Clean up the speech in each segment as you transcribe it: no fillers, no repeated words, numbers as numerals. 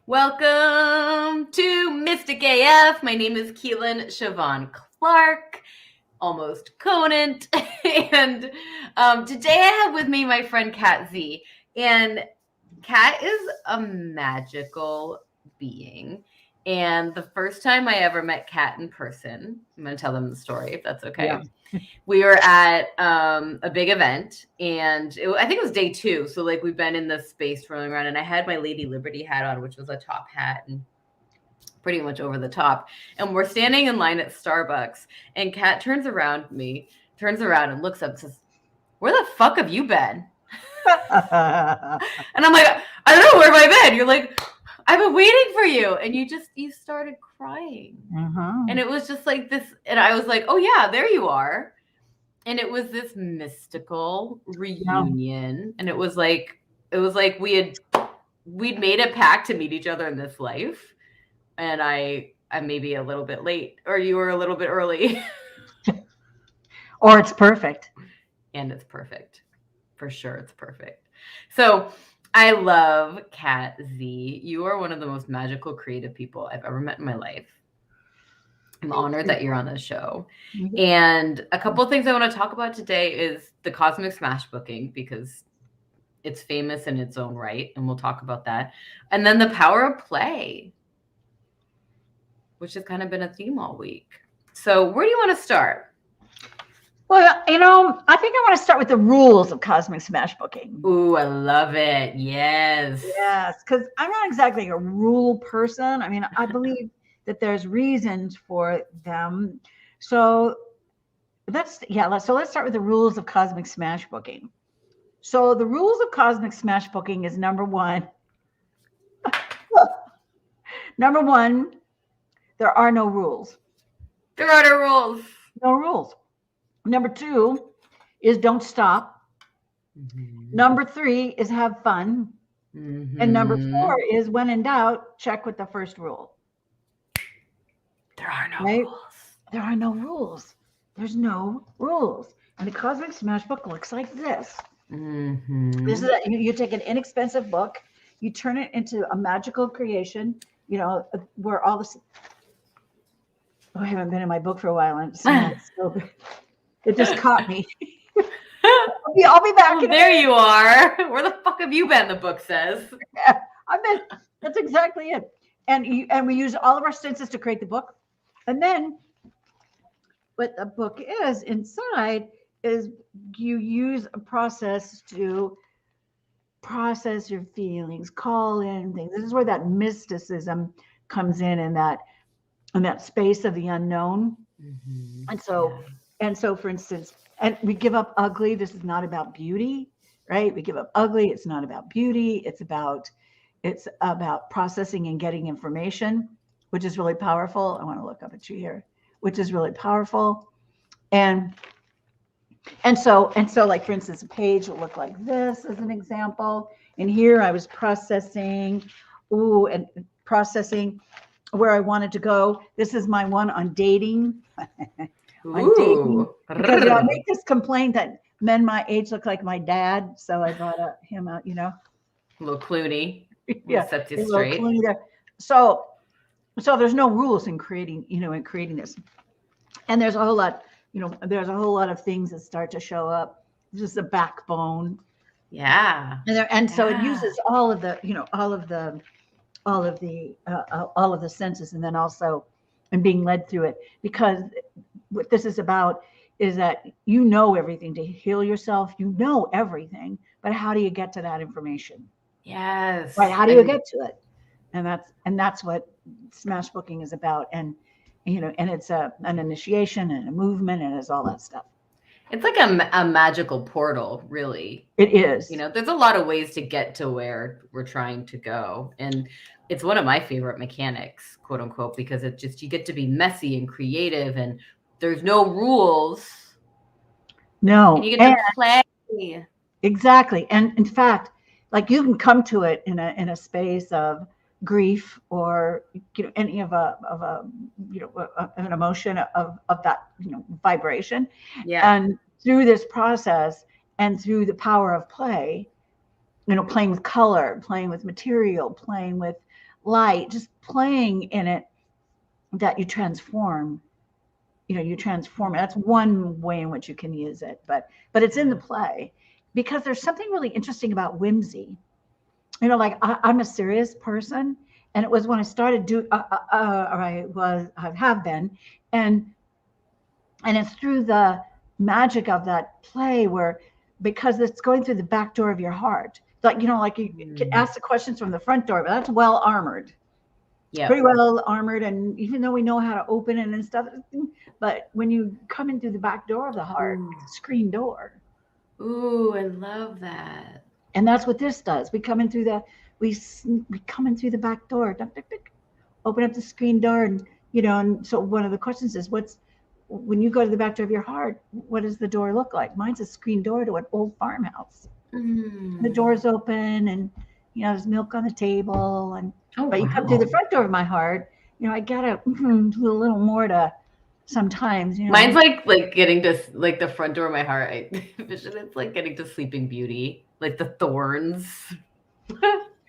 Welcome to Mystic AF. My name is Keelan Siobhan Clark, almost Conant. And today I have with me my friend Catt Z. And Catt is a magical being. And the first time I ever met Catt in person, I'm going to tell them the story if that's okay. Yeah. We were at a big event, and I think it was day 2. So like we've been in this space rolling around, and I had my Lady Liberty hat on, which was a top hat and pretty much over the top. And we're standing in line at Starbucks, and Catt turns around and looks up and says, "Where the fuck have you been?" And I'm like, "I don't know, where have I been?" You're like, "I've been waiting for you." And you started crying. And it was just like this, and I was like, "Oh yeah, there you are." And it was this mystical reunion. And it was like we'd made a pact to meet each other in this life. And I'm maybe a little bit late, or you were a little bit early. Or it's perfect. And it's perfect. For sure, it's perfect. So I love Catt Z. You are one of the most magical, creative people I've ever met in my life. I'm honored that you're on this show. Mm-hmm. And a couple of things I want to talk about today is the cosmic Smashbooking, because it's famous in its own right, and we'll talk about that. And then the power of play, which has kind of been a theme all week. So where do you want to start? Well, I think I want to start with the rules of cosmic Smashbooking. Ooh, I love it. Yes. Yes, because I'm not exactly a rule person. I mean, I believe that there's reasons for them. So let's start with the rules of cosmic Smashbooking. So the rules of cosmic Smashbooking is number one, there are no rules. There are no rules. No rules. Number 2 is don't stop. Mm-hmm. Number 3 is have fun. Mm-hmm. And number 4 is when in doubt, check with the first rule. There are no rules. There are no rules. There's no rules. And the Cosmic Smashbook looks like this. Mm-hmm. This is you take an inexpensive book, you turn it into a magical creation, where all this. Oh, I haven't been in my book for a while, and it just caught me. I'll be back. Oh, there you are. Where the fuck have you been? The book says. Yeah, I've been. That's exactly it. And we use all of our senses to create the book, and then what the book is inside is you use a process to process your feelings, call in things. This is where that mysticism comes in that space of the unknown. Mm-hmm. And so, for instance, and we give up ugly. This is not about beauty, right? We give up ugly. It's not about beauty. It's about processing and getting information, which is really powerful. I want to look up at you here, which is really powerful. And so, like, for instance, a page will look like this as an example. And here I was processing where I wanted to go. This is my one on dating. Dating. Because I make this complaint that men my age look like my dad. So I brought him out, A little Clooney. Yeah. Set you straight. So there's no rules in creating this. And there's a whole lot, there's a whole lot of things that start to show up. This is the backbone. Yeah. So it uses all of the senses, and then also and being led through it, because what this is about is that everything to heal yourself, everything, but how do you get to that information? Yes. Right. How do you get to it? And that's what Smashbooking is about. And it's an initiation and a movement, and it's all that stuff. It's like a magical portal, really. It is. There's a lot of ways to get to where we're trying to go. And it's one of my favorite mechanics, quote unquote, because you get to be messy and creative, and there's no rules. No. And you get to play. Exactly. And in fact, like, you can come to it in a space of grief, or any of an emotion of that vibration. Yeah. And through this process and through the power of play, playing with color, playing with material, playing with light, just playing in it, that you transform. You transform it. That's one way in which you can use it, but it's in the play, because there's something really interesting about whimsy. Like I'm a serious person, and it was when I started I have been, and it's through the magic of that play, where, because it's going through the back door of your heart, like you can ask the questions from the front door, but that's well armored. Yeah, pretty well armored, and even though we know how to open it and stuff, but when you come in through the back door of the heart, it's a screen door. Ooh, I love that. And that's what this does. We come in through the back door, open up the screen door, and and so one of the questions is, when you go to the back door of your heart, what does the door look like? Mine's a screen door to an old farmhouse. The door's open, and there's milk on the table, and but you come through the front door of my heart, I gotta do a little more to sometimes. Mine's like getting to like the front door of my heart. I vision it's like getting to Sleeping Beauty, like the thorns.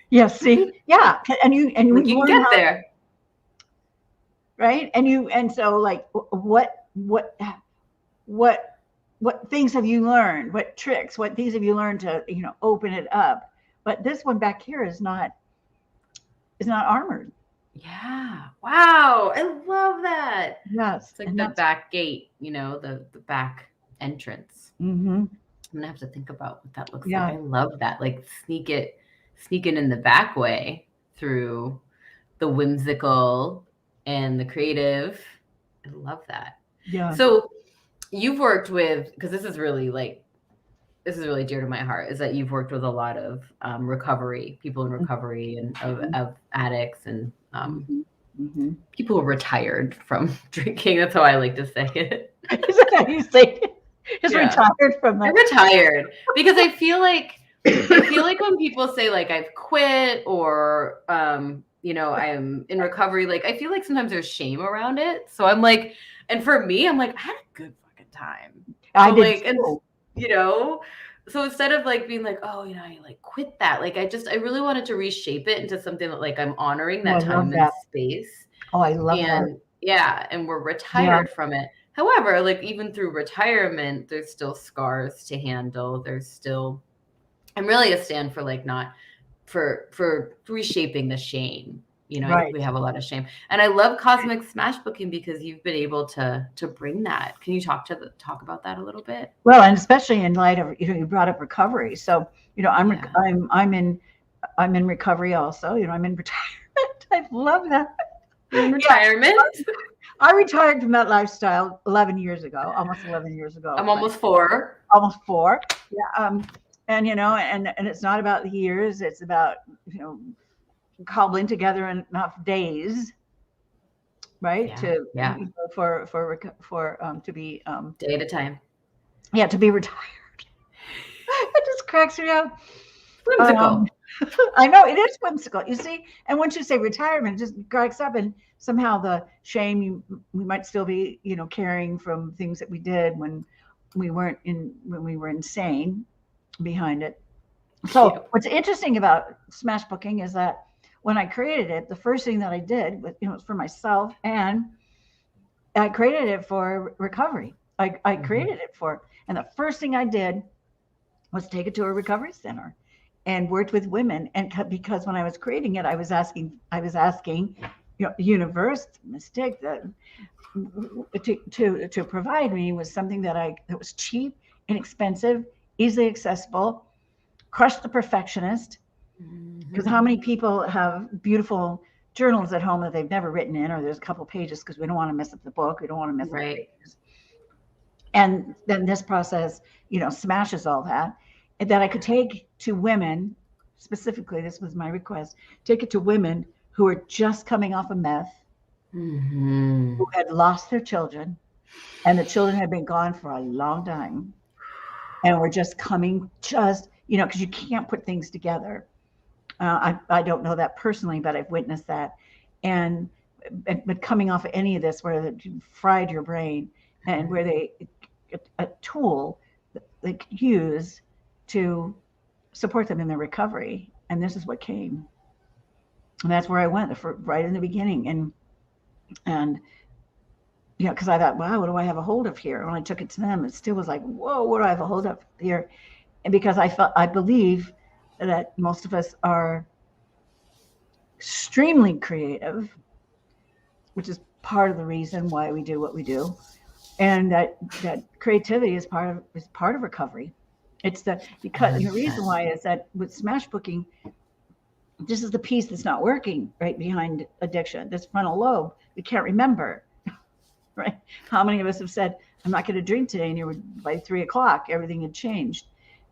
Yeah, see, yeah, and you can get there, right? And so like, what things have you learned? What tricks? What things have you learned to open it up? But this one back here is not armored. Yeah. Wow. I love that. Yes. It's like the back gate, the back entrance. Mm-hmm. I'm gonna have to think about what that looks like. I love that. Like sneaking in the back way through the whimsical and the creative. I love that. Yeah. So you've worked with, because this is really dear to my heart, is that you've worked with a lot of recovery, people in recovery, and of addicts, and people retired from drinking. That's how I like to say it. Is that how you say it? Retired from that. Retired, because I feel like when people say like I've quit, or I am in recovery, like I feel like sometimes there's shame around it. So I'm like, and for me, I'm like, I had a good fucking time. I did too. And so instead of like being like, oh, I like quit that, like I really wanted to reshape it into something that like I'm honoring that time and space. Oh, I love that. Yeah, and we're retired from it. However, like even through retirement, there's still scars to handle. There's still, I'm really a stand for like not for reshaping the shame. I think we have a lot of shame, and I love Cosmic Smashbooking because you've been able to bring that. Can you talk about that a little bit? Well, and especially in light of you brought up recovery, so I'm in recovery also. I'm in retirement. I love that. You're in retirement. I retired from that lifestyle 11 years ago, almost 11 years ago. I'm almost 4. Almost 4. Yeah. And and it's not about the years. It's about cobbling together enough days, right? To be day at a time. Yeah, to be retired. It just cracks me up. Whimsical. I know it is whimsical. You see, and once you say retirement, it just cracks up, and somehow the shame we might still be carrying from things that we did when we were insane behind it. So what's interesting about Smashbooking is that when I created it, the first thing that I did was for myself, and I created it for recovery. I created it and the first thing I did was take it to a recovery center and worked with women. And because when I was creating it, I was asking, universe, mystic, to provide me with something that was cheap, inexpensive, easily accessible, crush the perfectionist. Because how many people have beautiful journals at home that they've never written in, or there's a couple pages because we don't want to mess up the book, we don't want to mess up the pages. And then this process, smashes all that, and that I could take to women, specifically, this was my request, take it to women who are just coming off of meth, who had lost their children, and the children had been gone for a long time, and were just coming, because you can't put things together. I don't know that personally, but I've witnessed that. But coming off of any of this, where you fried your brain, and where a tool that they could use to support them in their recovery. And this is what came. And that's where I went right in the beginning. And because I thought, wow, what do I have a hold of here? And when I took it to them, it still was like, whoa, what do I have a hold of here? And because I believe that most of us are extremely creative, which is part of the reason why we do what we do, and that creativity is part of recovery. It's the reason why is that with Smashbooking, this is the piece that's not working right behind addiction. This frontal lobe, we can't remember. Right? How many of us have said, "I'm not going to drink today," and by 3:00, everything had changed,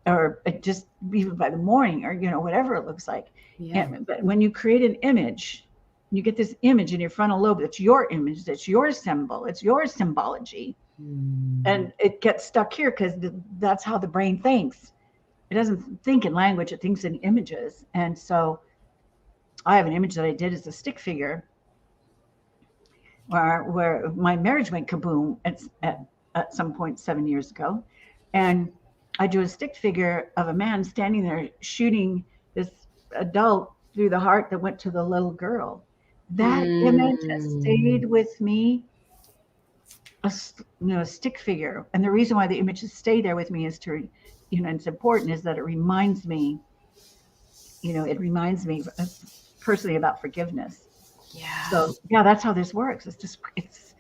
or just even by the morning, or whatever it looks like. Yeah. But when you create an image, you get this image in your frontal lobe. That's your image. That's your symbol. It's your symbology, and it gets stuck here because that's how the brain thinks. It doesn't think in language; it thinks in images. And so, I have an image that I did as a stick figure. Where my marriage went kaboom at some point 7 years ago. And I drew a stick figure of a man standing there shooting this adult through the heart that went to the little girl. That image has stayed with me, a stick figure. And the reason why the images stay there with me is it's important, is that it reminds me personally about forgiveness. Yeah. So that's how this works. It's just it's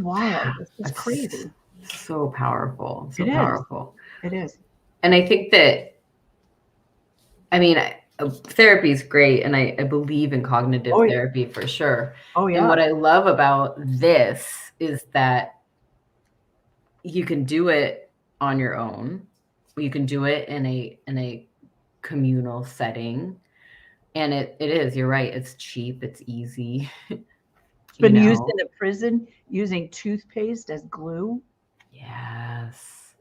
wild. It's just crazy. So powerful. So powerful. It is. And I think that, therapy is great, and I believe in cognitive therapy for sure. Oh yeah. And what I love about this is that you can do it on your own. You can do it in a communal setting. And it is, you're right. It's cheap. It's easy. It's been used in a prison using toothpaste as glue. Yes.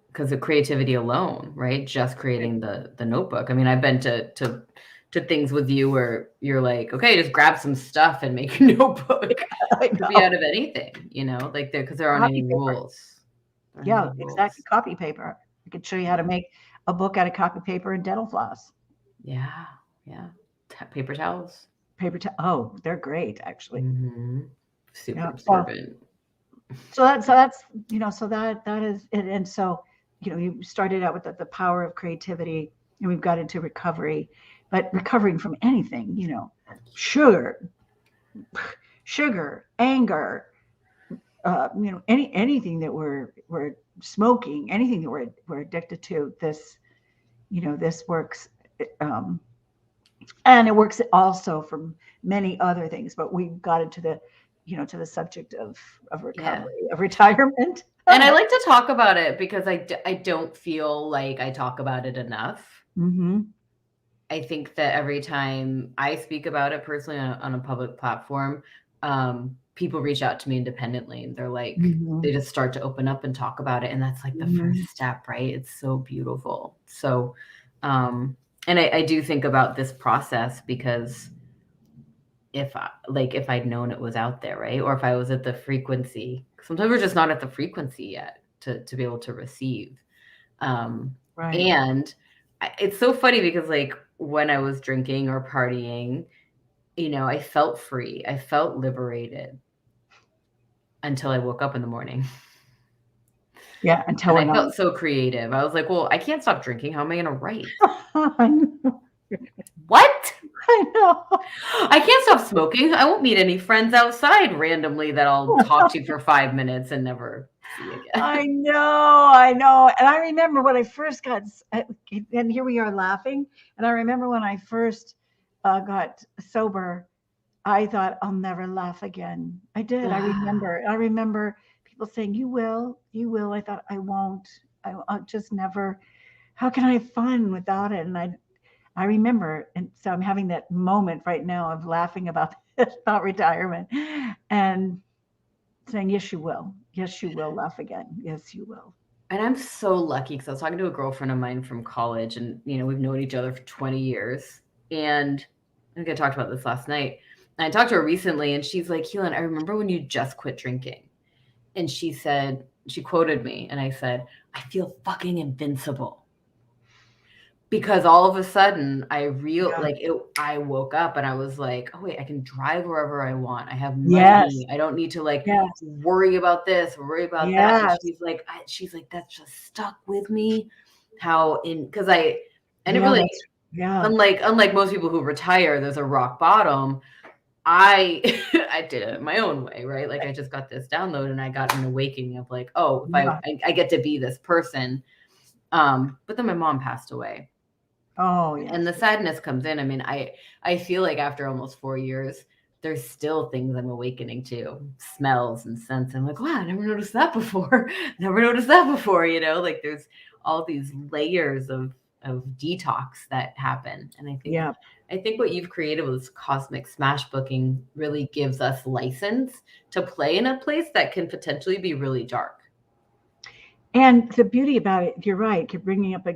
Because of creativity alone, right? Just creating the notebook. I've been to things with you where you're like, okay, just grab some stuff and make a notebook. It could be out of anything, because there aren't any rules. Yeah, exactly. Copy paper. I could show you how to make a book out of copy paper and dental floss. Yeah. Paper towels. Oh, they're great, actually. Super absorbent. So that's that is it. And so you started out with the power of creativity, and we've got into recovery, but recovering from anything, sugar, anger, anything that we're smoking, anything that we're addicted to. This works. And it works also from many other things, but we got into the subject of recovery, of retirement. And I like to talk about it because I don't feel like I talk about it enough. I think that every time I speak about it personally on a public platform, people reach out to me independently, and they're like, they just start to open up and talk about it. And that's like the first step, right? It's so beautiful. So, and I do think about this process because if I'd known it was out there, right? Or if I was at the frequency, sometimes we're just not at the frequency yet to be able to receive. Right. And it's so funny because when I was drinking or partying, I felt free. I felt liberated until I woke up in the morning. Yeah, until I felt so creative. I was like, well, I can't stop drinking. How am I going to write? I know. What? I know. I can't stop smoking. I won't meet any friends outside randomly that I'll talk to for 5 minutes and never see again. I know. And I remember when I first got, and here we are laughing. And I remember when I first got sober, I thought, I'll never laugh again. I did. I remember people saying, you will. I thought, I won't. I'll just never. How can I have fun without it? And I remember, and so I'm having that moment right now of laughing about retirement and saying, yes, you will. Yes, you will laugh again. Yes, you will. And I'm so lucky because I was talking to a girlfriend of mine from college, and we've known each other for 20 years. And I think I talked about this last night. And I talked to her recently, and she's like, Keelan, I remember when you just quit drinking. And she said, she quoted me, and I said, I feel fucking invincible. because all of a sudden I woke up and I was like, oh wait, I can drive wherever I want. I have money. Yes. I don't need to like Yes. worry about this, worry about that. And she's like, that's just stuck with me. It really, unlike most people who retire, there's a rock bottom. I did it my own way, right? Like I just got this download and I got an awakening of like, oh, if I get to be this person. But then my mom passed away. Oh, yeah. And the sadness comes in. I mean, I feel like after almost 4 years, there's still things I'm awakening to, smells and scents. I'm like, wow, I never noticed that before. You know, like there's all these layers of detox that happen. And I think what you've created with Cosmic Smashbooking really gives us license to play in a place that can potentially be really dark. And the beauty about it, you're right, you're bringing up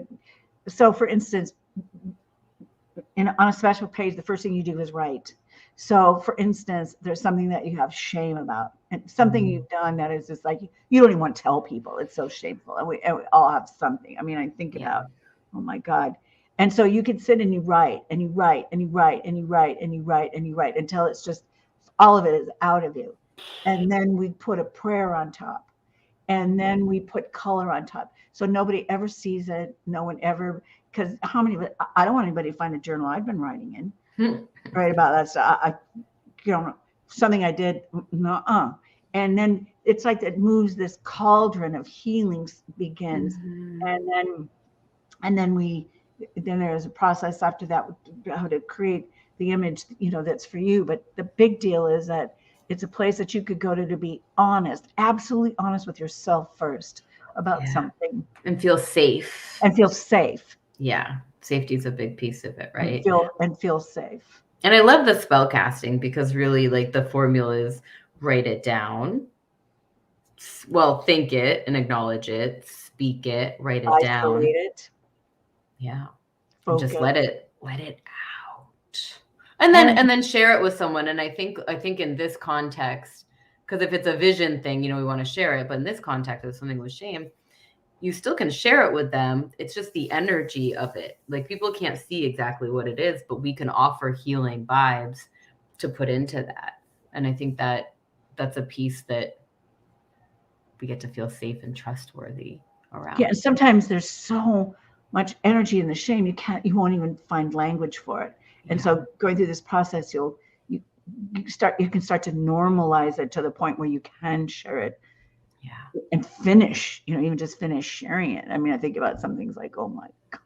so for instance, on a Smashbook page, the first thing you do is write. So for instance, there's something that you have shame about and something you've done that is just like, you don't even want to tell people. It's so shameful. And we all have something. I mean, I think about, oh my God. And so you can sit and you write and you write and you write and you write and you write and you write until it's just, all of it is out of you. And then we put a prayer on top. And then we put color on top. So nobody ever sees it. No one ever, because I don't want anybody to find a journal I've been writing in, right about that stuff. Something I did, and then it's like it moves, this cauldron of healings begins. And then there's a process after that, how to create the image, that's for you. But the big deal is that it's a place that you could go to be honest, absolutely honest with yourself first about something. And feel safe. Yeah. Safety is a big piece of it, right? And feel safe. And I love the spell casting because really like the formula is write it down. Well, think it and acknowledge it, speak it, write it down. Isolate it. Yeah. And just let it out. And then share it with someone. And I think in this context, because if it's a vision thing, we want to share it. But in this context of something with shame, you still can share it with them. It's just the energy of it. Like people can't see exactly what it is, but we can offer healing vibes to put into that. And I think that that's a piece that we get to feel safe and trustworthy around. Yeah. Sometimes there's so much energy in the shame. You won't even find language for it. And so going through this process, you can start to normalize it to the point where you can share it. Yeah. And finish, even just finish sharing it. I mean, I think about some things like, oh my God.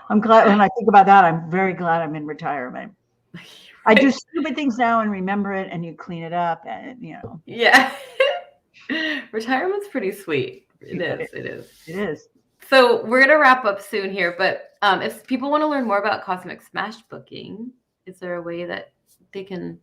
I'm glad when I think about that, I'm very glad I'm in retirement. I do stupid things now and remember it, and you clean it up and, Yeah. Retirement's pretty sweet. It is. So we're going to wrap up soon here, but if people want to learn more about Cosmic Smashbooking, is there a way that they can?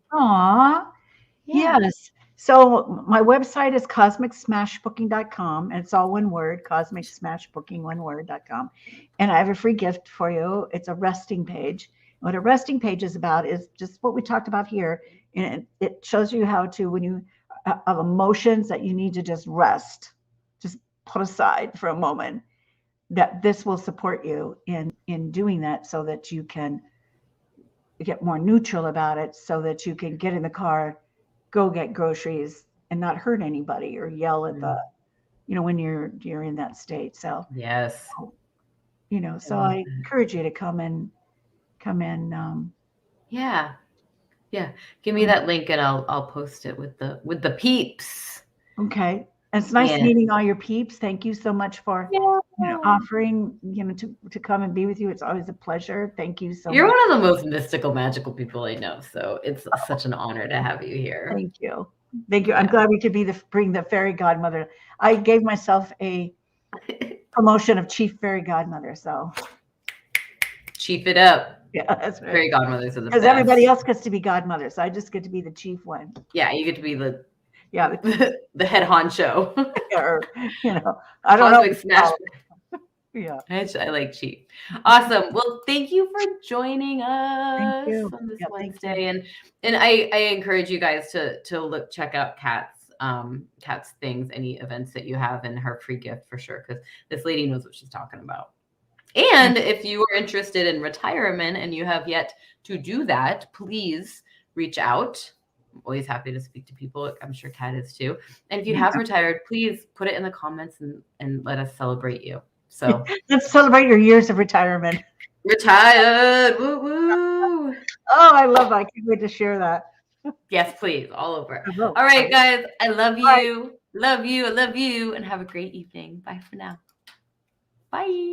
Yes. So my website is cosmicsmashbooking.com, and it's all one word, cosmicsmashbooking, one word.com. And I have a free gift for you. It's a resting page. What a resting page is about is just what we talked about here. And it shows you how to, when you have emotions that you need to just rest, just put aside for a moment, that this will support you in doing that so that you can get more neutral about it, so that you can get in the car, go get groceries and not hurt anybody or yell at the, when you're in that state. So yes, so I encourage you to come in. Yeah. Give me that link and I'll post it with the peeps. Okay. And it's nice meeting all your peeps. Thank you so much for offering, to come and be with you. It's always a pleasure. Thank you so much. You're one of the most mystical, magical people I know. So it's such an honor to have you here. Thank you. I'm glad we could bring the fairy godmother. I gave myself a promotion of chief fairy godmother. So chief it up. Yeah, that's right. Fairy godmothers are the best. Because everybody else gets to be godmother. So I just get to be the chief one. Yeah, you get to be the head honcho. Or, I don't know. Yeah, I like chief. Awesome. Well, thank you for joining us on this Wednesday, and I encourage you guys to check out Catt's Catt's things, any events that you have, and her free gift for sure, because this lady knows what she's talking about. And if you are interested in retirement and you have yet to do that, please reach out. I'm always happy to speak to people. I'm sure Catt is too. And if you have retired, please put it in the comments and let us celebrate you. So let's celebrate your years of retirement. Retired. Woo woo. Oh, I love that. I can't wait to share that. Yes, please. All over. All right, guys. I love you. Love you. I love you. And have a great evening. Bye for now. Bye.